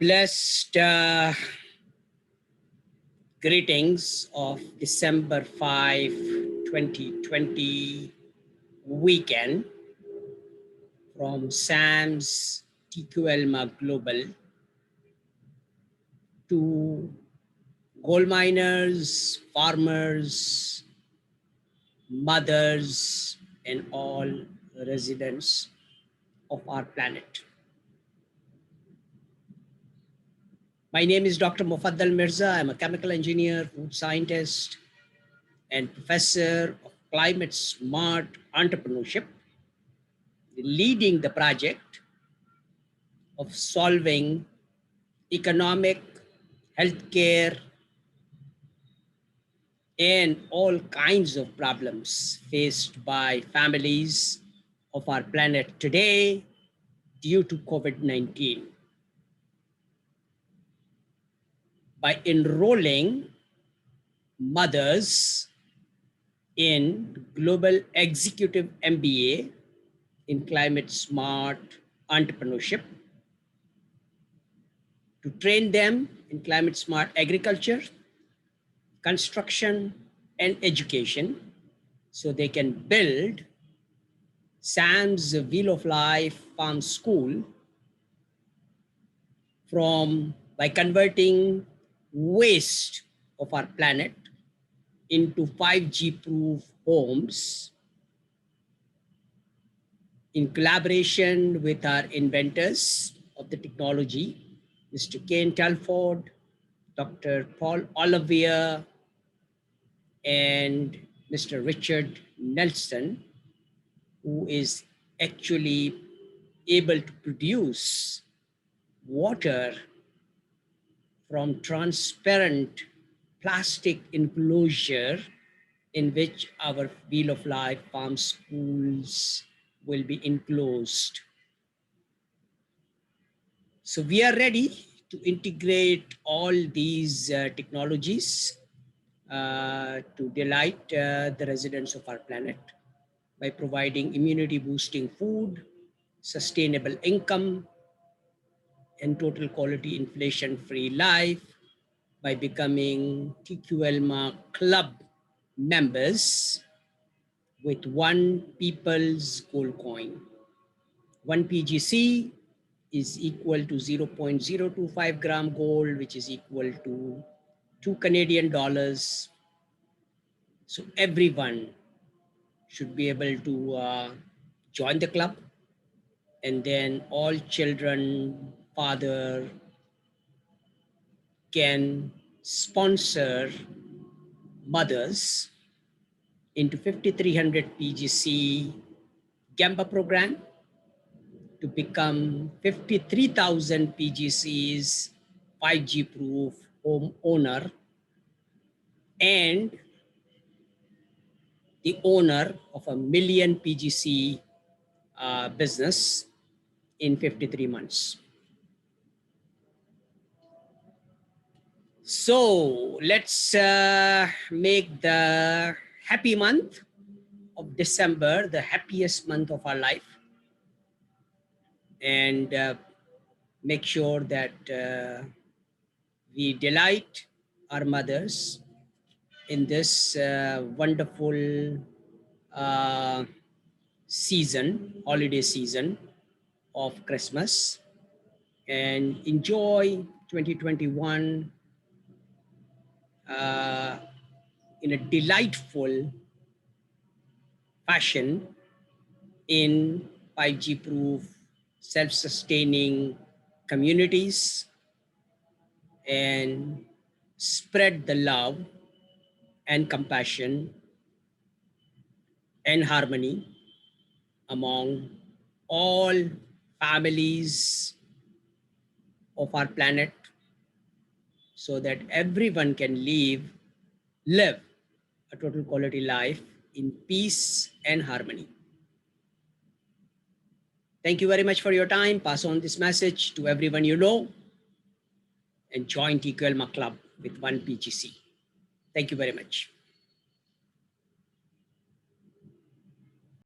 blessed greetings of December 5, 2020 weekend from Sam's TQLMA Global to gold miners, farmers, mothers, and all residents of our planet. My name is Dr. Mufaddal Mirza. I'm a chemical engineer, food scientist, and professor of climate smart entrepreneurship, leading the project of solving economic, healthcare, and all kinds of problems faced by families of our planet today due to COVID-19. By enrolling mothers in Global Executive MBA in Climate Smart Entrepreneurship, to train them in climate smart agriculture, construction, and education, so they can build Sam's Wheel of Life Farm School by converting waste of our planet into 5G proof homes in collaboration with our inventors of the technology, Mr. Kane Telford, Dr. Paul Olivier, and Mr. Richard Nelson, who is actually able to produce water from transparent plastic enclosure in which our Wheel of Life farm schools will be enclosed. So we are ready to integrate all these technologies to delight the residents of our planet by providing immunity boosting food, sustainable income, and total quality inflation free life by becoming TQLMA Club members with one People's Gold Coin. One PGC is equal to 0.025 gram gold, which is equal to 2 Canadian dollars. So everyone should be able to join the club, and then all children, father can sponsor mothers into 5,300 PGC Gamba program to become 53,000 PGCs 5G proof home owner and the owner of a million PGC business in 53 months. So let's make the happy month of December the happiest month of our life, and make sure that we delight our mothers in this wonderful holiday season of Christmas, and enjoy 2021 in a delightful fashion in 5G proof, self-sustaining communities, and spread the love and compassion and harmony among all families of our planet, so that everyone can live a total quality life in peace and harmony. Thank you very much for your time. Pass on this message to everyone you know, and join TQLMA Club with one PGC. Thank you very much.